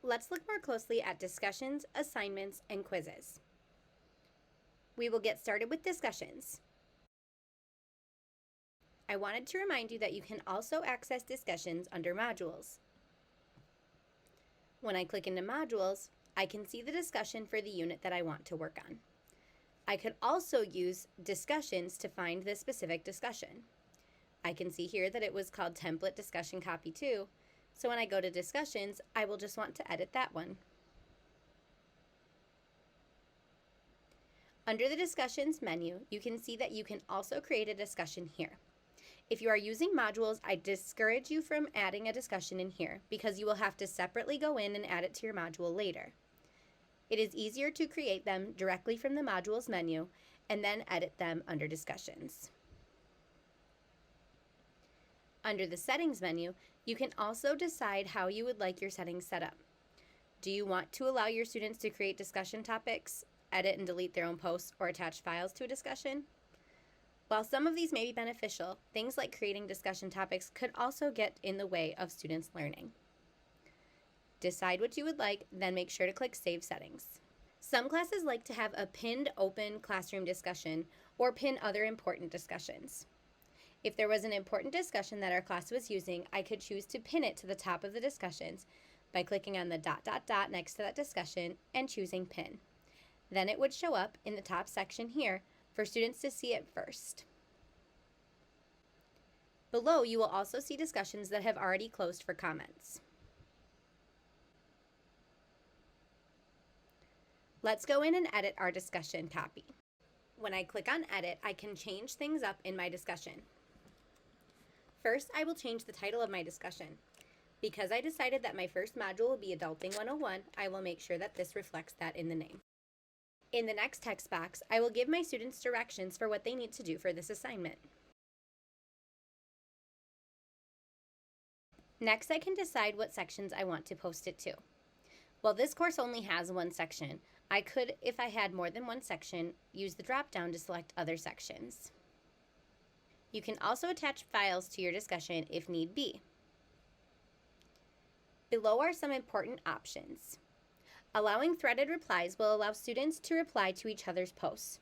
Let's look more closely at discussions, assignments, and quizzes. We will get started with discussions. I wanted to remind you that you can also access discussions under modules. When I click into modules, I can see the discussion for the unit that I want to work on. I could also use discussions to find the specific discussion. I can see here that it was called Template Discussion Copy 2, so when I go to discussions, I will just want to edit that one. Under the discussions menu, you can see that you can also create a discussion here. If you are using modules, I discourage you from adding a discussion in here because you will have to separately go in and add it to your module later. It is easier to create them directly from the modules menu and then edit them under discussions. Under the settings menu, you can also decide how you would like your settings set up. Do you want to allow your students to create discussion topics, edit and delete their own posts, or attach files to a discussion? While some of these may be beneficial, things like creating discussion topics could also get in the way of students' learning. Decide what you would like, then make sure to click Save Settings. Some classes like to have a pinned open classroom discussion or pin other important discussions. If there was an important discussion that our class was using, I could choose to pin it to the top of the discussions by clicking on the ... next to that discussion and choosing Pin. Then it would show up in the top section here for students to see it first. Below, you will also see discussions that have already closed for comments. Let's go in and edit our discussion copy. When I click on Edit, I can change things up in my discussion. First, I will change the title of my discussion. Because I decided that my first module will be Adulting 101, I will make sure that this reflects that in the name. In the next text box, I will give my students directions for what they need to do for this assignment. Next, I can decide what sections I want to post it to. While this course only has one section, I could, if I had more than one section, use the drop-down to select other sections. You can also attach files to your discussion if need be. Below are some important options. Allowing threaded replies will allow students to reply to each other's posts.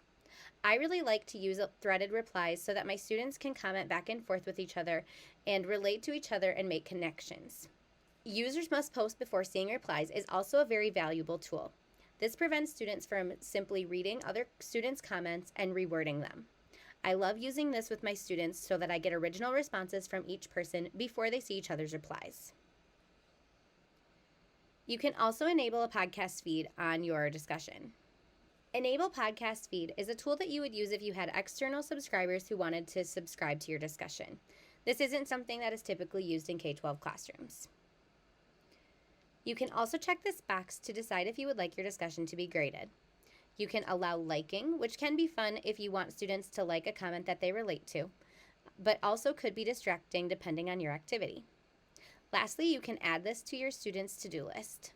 I really like to use threaded replies so that my students can comment back and forth with each other and relate to each other and make connections. Users must post before seeing replies is also a very valuable tool. This prevents students from simply reading other students' comments and rewording them. I love using this with my students so that I get original responses from each person before they see each other's replies. You can also enable a podcast feed on your discussion. Enable Podcast Feed is a tool that you would use if you had external subscribers who wanted to subscribe to your discussion. This isn't something that is typically used in K-12 classrooms. You can also check this box to decide if you would like your discussion to be graded. You can allow liking, which can be fun if you want students to like a comment that they relate to, but also could be distracting depending on your activity. Lastly, you can add this to your students' to-do list.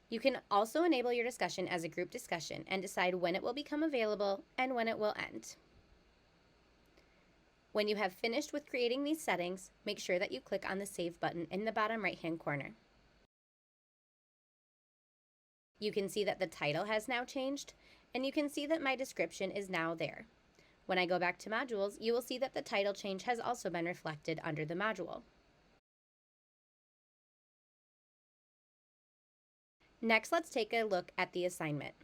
You can also enable your discussion as a group discussion and decide when it will become available and when it will end. When you have finished with creating these settings, make sure that you click on the Save button in the bottom right-hand corner. You can see that the title has now changed, and you can see that my description is now there. When I go back to modules, you will see that the title change has also been reflected under the module. Next, let's take a look at the assignment.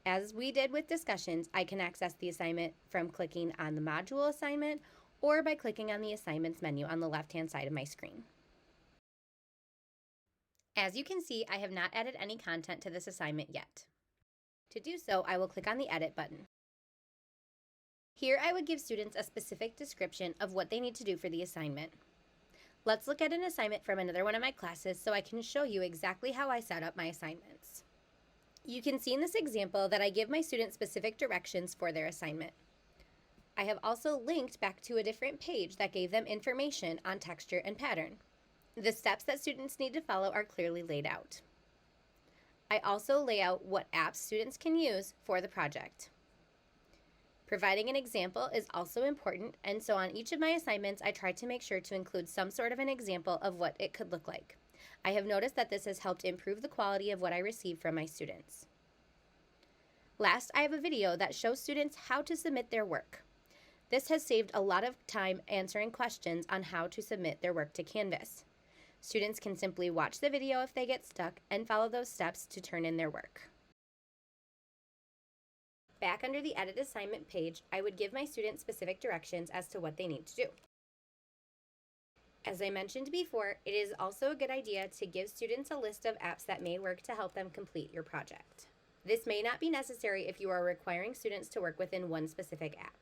As we did with discussions, I can access the assignment from clicking on the module assignment or by clicking on the assignments menu on the left-hand side of my screen. As you can see, I have not added any content to this assignment yet. To do so, I will click on the Edit button. Here, I would give students a specific description of what they need to do for the assignment. Let's look at an assignment from another one of my classes so I can show you exactly how I set up my assignments. You can see in this example that I give my students specific directions for their assignment. I have also linked back to a different page that gave them information on texture and pattern. The steps that students need to follow are clearly laid out. I also lay out what apps students can use for the project. Providing an example is also important, and so on each of my assignments, I try to make sure to include some sort of an example of what it could look like. I have noticed that this has helped improve the quality of what I receive from my students. Last, I have a video that shows students how to submit their work. This has saved a lot of time answering questions on how to submit their work to Canvas. Students can simply watch the video if they get stuck and follow those steps to turn in their work. Back under the Edit Assignment page, I would give my students specific directions as to what they need to do. As I mentioned before, it is also a good idea to give students a list of apps that may work to help them complete your project. This may not be necessary if you are requiring students to work within one specific app.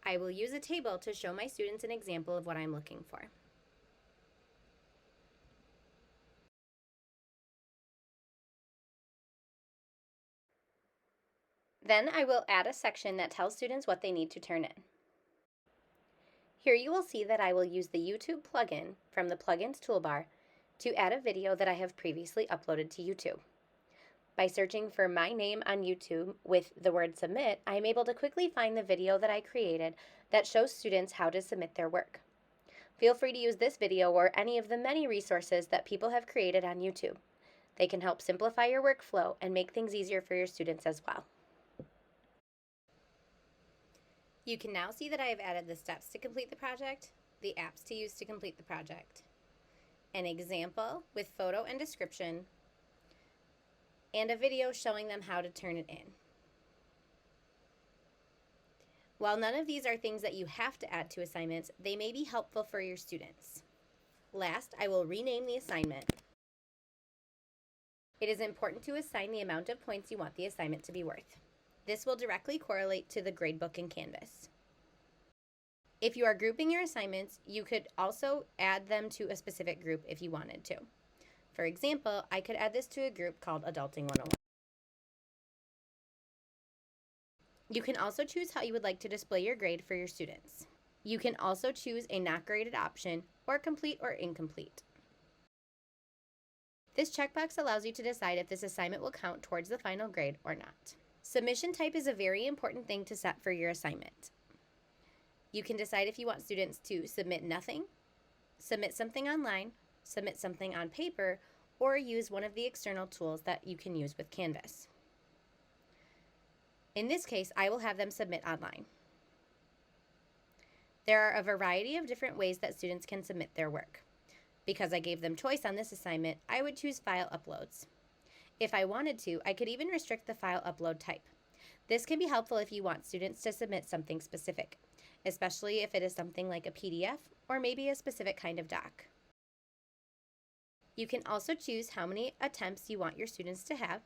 I will use a table to show my students an example of what I'm looking for. Then I will add a section that tells students what they need to turn in. Here you will see that I will use the YouTube plugin from the Plugins toolbar to add a video that I have previously uploaded to YouTube. By searching for my name on YouTube with the word submit, I am able to quickly find the video that I created that shows students how to submit their work. Feel free to use this video or any of the many resources that people have created on YouTube. They can help simplify your workflow and make things easier for your students as well. You can now see that I have added the steps to complete the project, the apps to use to complete the project, an example with photo and description, and a video showing them how to turn it in. While none of these are things that you have to add to assignments, they may be helpful for your students. Last, I will rename the assignment. It is important to assign the amount of points you want the assignment to be worth. This will directly correlate to the gradebook in Canvas. If you are grouping your assignments, you could also add them to a specific group if you wanted to. For example, I could add this to a group called Adulting 101. You can also choose how you would like to display your grade for your students. You can also choose a not graded option or complete or incomplete. This checkbox allows you to decide if this assignment will count towards the final grade or not. Submission type is a very important thing to set for your assignment. You can decide if you want students to submit nothing, submit something online, submit something on paper, or use one of the external tools that you can use with Canvas. In this case, I will have them submit online. There are a variety of different ways that students can submit their work. Because I gave them choice on this assignment, I would choose file uploads. If I wanted to, I could even restrict the file upload type. This can be helpful if you want students to submit something specific, especially if it is something like a PDF or maybe a specific kind of doc. You can also choose how many attempts you want your students to have,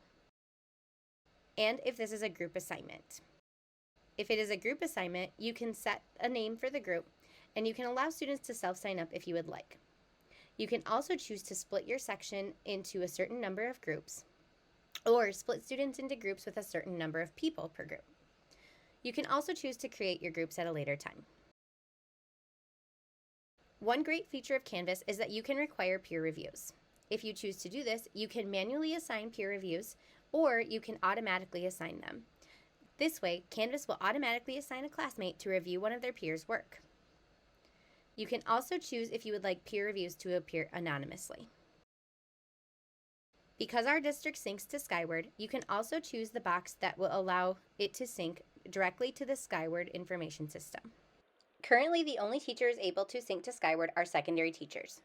and if this is a group assignment. If it is a group assignment, you can set a name for the group, and you can allow students to self-sign up if you would like. You can also choose to split your section into a certain number of groups, or split students into groups with a certain number of people per group. You can also choose to create your groups at a later time. One great feature of Canvas is that you can require peer reviews. If you choose to do this, you can manually assign peer reviews, or you can automatically assign them. This way, Canvas will automatically assign a classmate to review one of their peers' work. You can also choose if you would like peer reviews to appear anonymously. Because our district syncs to Skyward, you can also choose the box that will allow it to sync directly to the Skyward information system. Currently, the only teachers able to sync to Skyward are secondary teachers.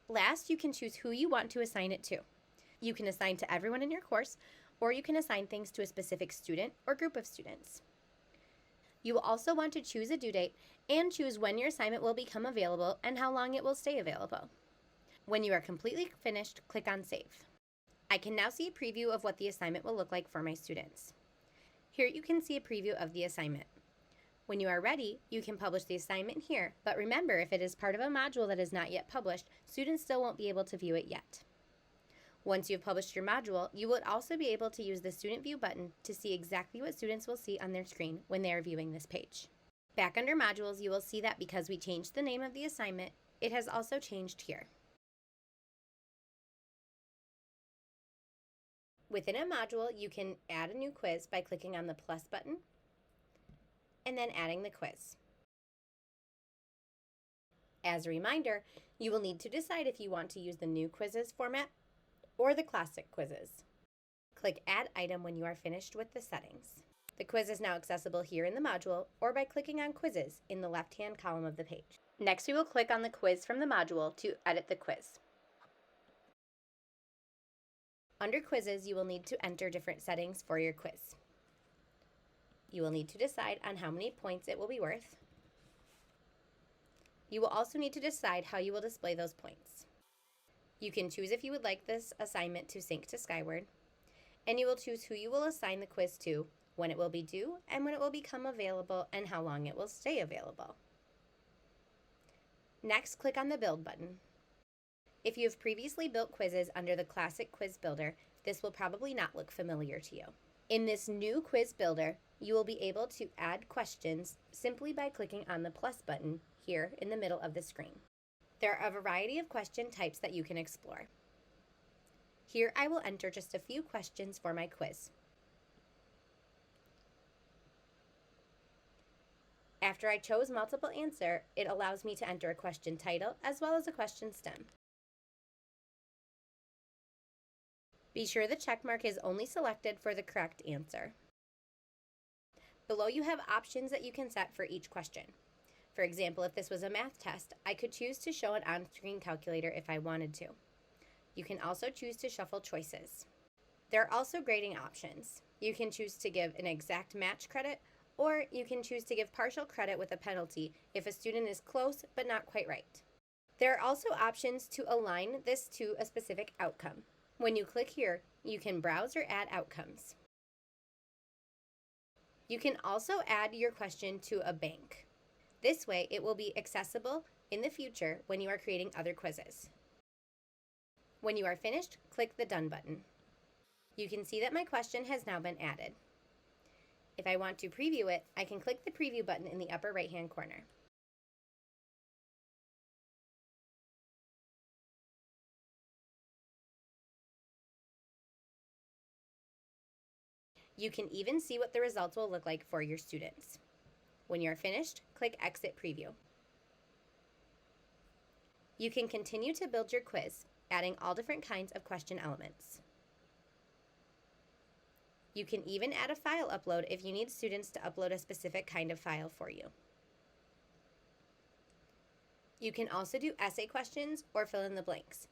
Last, you can choose who you want to assign it to. You can assign to everyone in your course, or you can assign things to a specific student or group of students. You will also want to choose a due date and choose when your assignment will become available and how long it will stay available. When you are completely finished, click on Save. I can now see a preview of what the assignment will look like for my students. Here you can see a preview of the assignment. When you are ready, you can publish the assignment here, but remember, if it is part of a module that is not yet published, students still won't be able to view it yet. Once you have published your module, you will also be able to use the Student View button to see exactly what students will see on their screen when they are viewing this page. Back under Modules, you will see that because we changed the name of the assignment, it has also changed here. Within a module, you can add a new quiz by clicking on the plus button and then adding the quiz. As a reminder, you will need to decide if you want to use the new quizzes format or the classic quizzes. Click Add Item when you are finished with the settings. The quiz is now accessible here in the module or by clicking on Quizzes in the left-hand column of the page. Next, we will click on the quiz from the module to edit the quiz. Under Quizzes, you will need to enter different settings for your quiz. You will need to decide on how many points it will be worth. You will also need to decide how you will display those points. You can choose if you would like this assignment to sync to Skyward, and you will choose who you will assign the quiz to, when it will be due, and when it will become available, and how long it will stay available. Next, click on the Build button. If you have previously built quizzes under the Classic Quiz Builder, this will probably not look familiar to you. In this new quiz builder, you will be able to add questions simply by clicking on the plus button here in the middle of the screen. There are a variety of question types that you can explore. Here I will enter just a few questions for my quiz. After I chose multiple answer, it allows me to enter a question title as well as a question stem. Be sure the check mark is only selected for the correct answer. Below you have options that you can set for each question. For example, if this was a math test, I could choose to show an on-screen calculator if I wanted to. You can also choose to shuffle choices. There are also grading options. You can choose to give an exact match credit, or you can choose to give partial credit with a penalty if a student is close but not quite right. There are also options to align this to a specific outcome. When you click here, you can browse or add outcomes. You can also add your question to a bank. This way, it will be accessible in the future when you are creating other quizzes. When you are finished, click the Done button. You can see that my question has now been added. If I want to preview it, I can click the Preview button in the upper right-hand corner. You can even see what the results will look like for your students. When you're finished, click Exit Preview. You can continue to build your quiz, adding all different kinds of question elements. You can even add a file upload if you need students to upload a specific kind of file for you. You can also do essay questions or fill in the blanks.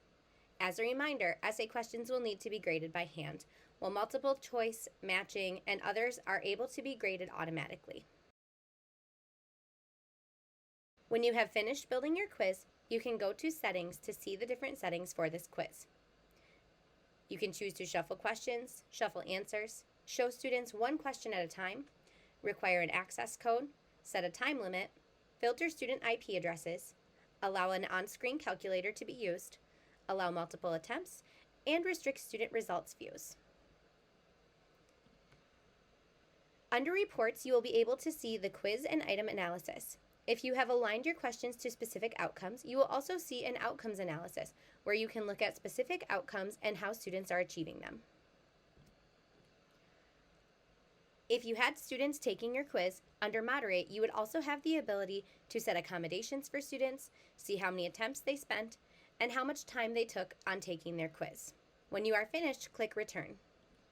As a reminder, essay questions will need to be graded by hand, while multiple choice, matching, and others are able to be graded automatically. When you have finished building your quiz, you can go to Settings to see the different settings for this quiz. You can choose to shuffle questions, shuffle answers, show students one question at a time, require an access code, set a time limit, filter student IP addresses, allow an on-screen calculator to be used, allow multiple attempts, and restrict student results views. Under Reports, you will be able to see the quiz and item analysis. If you have aligned your questions to specific outcomes, you will also see an outcomes analysis, where you can look at specific outcomes and how students are achieving them. If you had students taking your quiz, under Moderate, you would also have the ability to set accommodations for students, see how many attempts they spent, and how much time they took on taking their quiz. When you are finished, click Return.